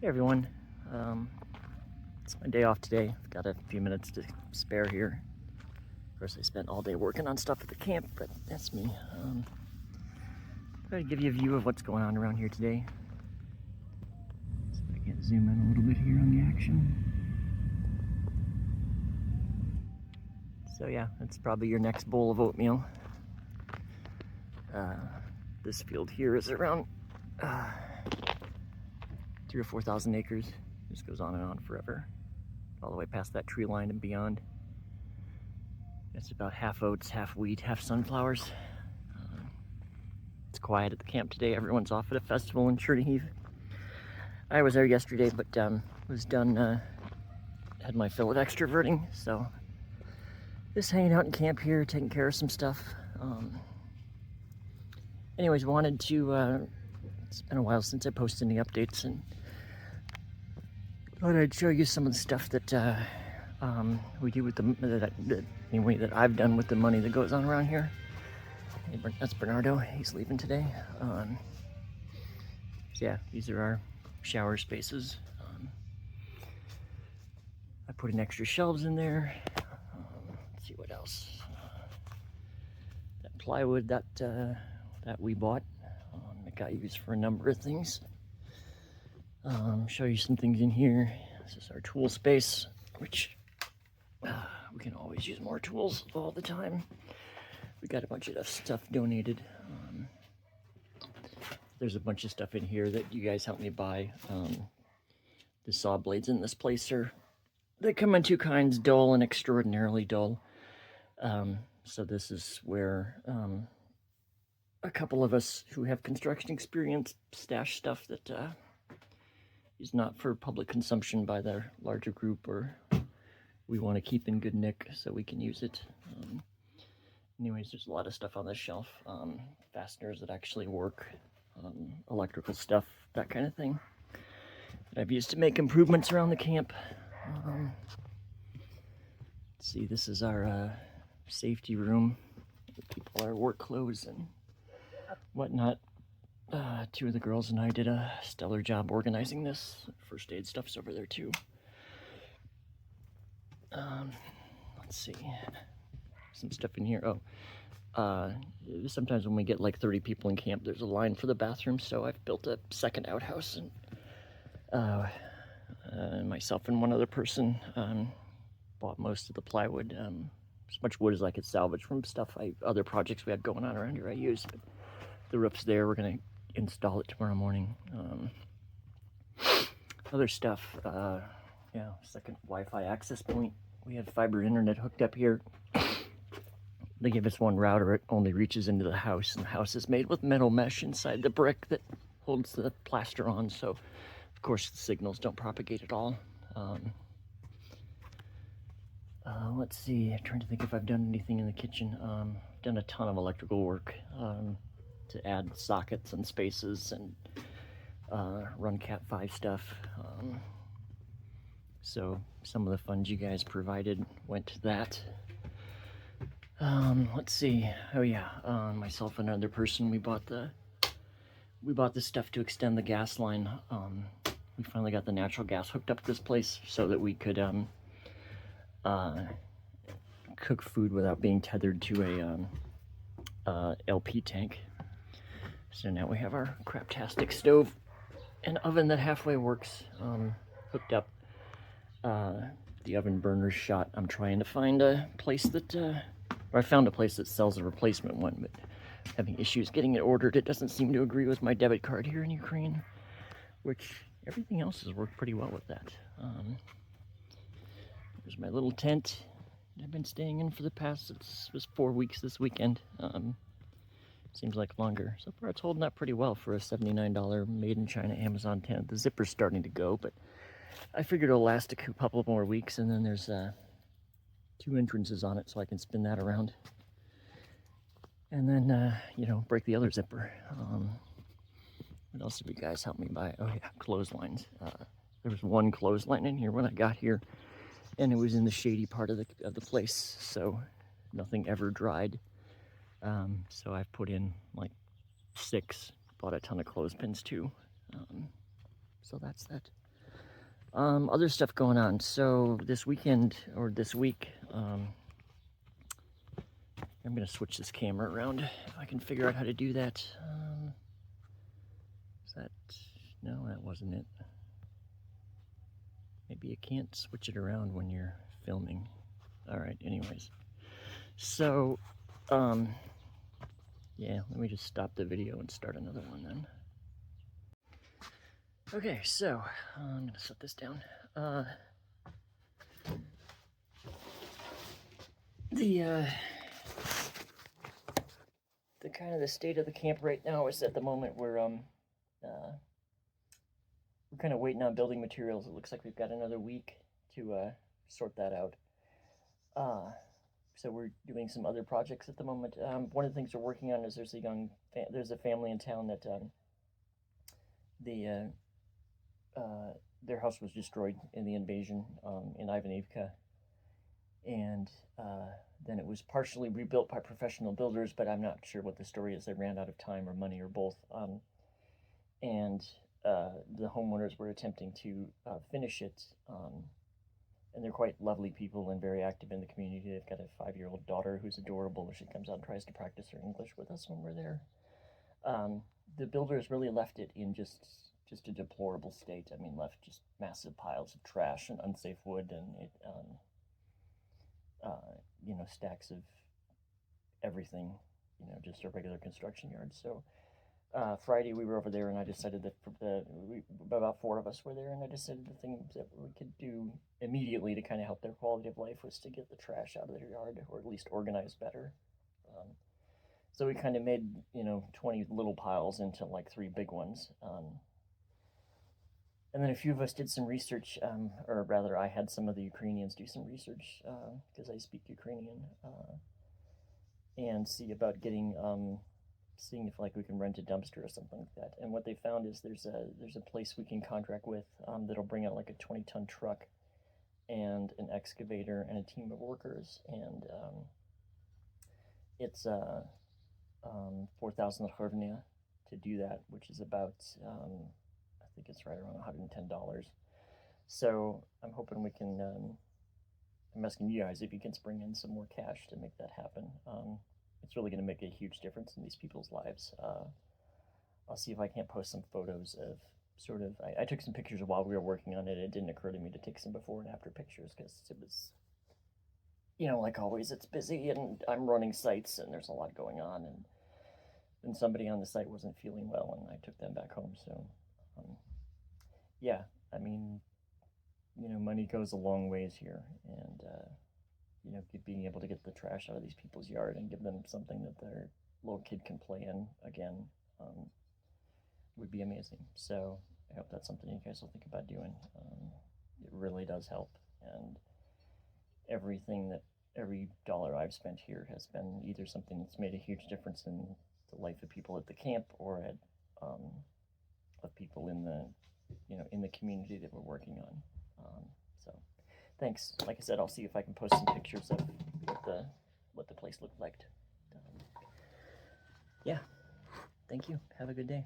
Hey everyone, it's my day off today. I've got a few minutes to spare here. Of course, I spent all day working on stuff at the camp, but that's me. Try to give you a view of what's going on around here today. See if I can zoom in a little bit here on the action. So yeah, that's probably your next bowl of oatmeal. This field here is around 3,000 or 4,000 acres. Just goes on and on forever, all the way past that tree line and beyond. It's about half oats, half wheat, half sunflowers. It's quiet at the camp today. Everyone's off at a festival in Chernihiv. I was there yesterday, but was done, had my fill of extroverting, so just hanging out in camp here, taking care of some stuff. Anyways, wanted to, it's been a while since I posted any updates, and thought I'd show you some of the stuff that we do with that I've done with the money that goes on around here. That's Bernardo, he's leaving today. So yeah, these are our shower spaces. I put in extra shelves in there. Let's see what else. That plywood that we bought, it got used for a number of things. Show you some things in here. This is our tool space, which we can always use more tools all the time. We got a bunch of stuff donated. There's a bunch of stuff in here that you guys helped me buy. The saw blades in this place they come in two kinds, dull and extraordinarily dull. So this is where a couple of us who have construction experience stash stuff that is not for public consumption by the larger group, or we want to keep in good nick so we can use it. Anyways, there's a lot of stuff on this shelf. Fasteners that actually work, electrical stuff, that kind of thing, that I've used to make improvements around the camp. Let's see, this is our safety room. People, our work clothes and whatnot. Two of the girls and I did a stellar job organizing this. First aid stuff's over there too. Let's see, some stuff in here. Sometimes when we get like 30 people in camp, there's a line for the bathroom, so I've built a second outhouse, and myself and one other person bought most of the plywood. As much wood as I could salvage from other projects we had going on around here I used, but the roof's there. We're gonna install it tomorrow morning. Other stuff, yeah, second Wi-Fi access point. We had fiber internet hooked up here. They give us one router. It only reaches into the house, and the house is made with metal mesh inside the brick that holds the plaster on, so of course the signals don't propagate at all. Let's see, I'm trying to think if I've done anything in the kitchen. Done a ton of electrical work to add sockets and spaces and run Cat 5 stuff. So some of the funds you guys provided went to that. Let's see. Oh yeah, myself and another person, we bought the stuff to extend the gas line. We finally got the natural gas hooked up to this place so that we could cook food without being tethered to a LP tank. So now we have our craptastic stove and oven that halfway works hooked up. The oven burner's shot. I'm trying to find a place that, or I found a place that sells a replacement one, but having issues getting it ordered. It doesn't seem to agree with my debit card here in Ukraine, which everything else has worked pretty well with that. There's my little tent I've been staying in for the past, it was 4 weeks this weekend. Seems like longer. So far it's holding up pretty well for a $79 made in China Amazon tent. The zipper's starting to go, but I figured it'll last a couple more weeks, and then there's 2 entrances on it, so I can spin that around. And then, break the other zipper. What else did you guys help me buy? Oh yeah, clotheslines. There was one clothesline in here when I got here, and it was in the shady part of the place, so nothing ever dried. So I've put in like 6, bought a ton of clothespins too. So that's that. Other stuff going on. So this weekend, or this week, I'm gonna switch this camera around if I can figure out how to do that. Is that, no, that wasn't it. Maybe you can't switch it around when you're filming. All right, anyways. So, yeah, let me just stop the video and start another one then. Okay, so I'm gonna set this down. The kind of the state of the camp right now is at the moment we're kind of waiting on building materials. It looks like we've got another week to sort that out. So we're doing some other projects at the moment. One of the things we're working on is there's a family in town that their house was destroyed in the invasion in Ivanivka, and then it was partially rebuilt by professional builders, but I'm not sure what the story is. They ran out of time or money or both, and the homeowners were attempting to finish it, and they're quite lovely people and very active in the community. They've got a 5-year-old daughter who's adorable. She comes out and tries to practice her English with us when we're there. The builders really left it in just a deplorable state. I mean, left just massive piles of trash and unsafe wood, and it, stacks of everything, just a regular construction yard. So Friday we were over there, and I decided that about 4 of us were there, and I decided the things that we could do immediately to kind of help their quality of life was to get the trash out of their yard, or at least organize better. So we kind of made 20 little piles into like 3 big ones. And then a few of us did some research, or rather I had some of the Ukrainians do some research, because I speak Ukrainian, and see about seeing if like we can rent a dumpster or something like that. And what they found is there's a place we can contract with that'll bring out like a 20-ton truck and an excavator and a team of workers, and it's 4,000 hryvnia to do that, which is about I think it's right around $110. So I'm hoping we can. I'm asking you guys if you can spring in some more cash to make that happen. It's really going to make a huge difference in these people's lives. I'll see if I can't post some photos of sort of. I took some pictures while we were working on it. It didn't occur to me to take some before and after pictures because it was, like always, it's busy and I'm running sites and there's a lot going on, and somebody on the site wasn't feeling well and I took them back home. So, yeah, I mean, money goes a long ways here, and being able to get the trash out of these people's yard and give them something that their little kid can play in again would be amazing. So I hope that's something you guys will think about doing. It really does help, and every dollar I've spent here has been either something that's made a huge difference in the life of people at the camp or at of people in the community that we're working on. So thanks. Like I said, I'll see if I can post some pictures of what the place looked like. Yeah. Thank you. Have a good day.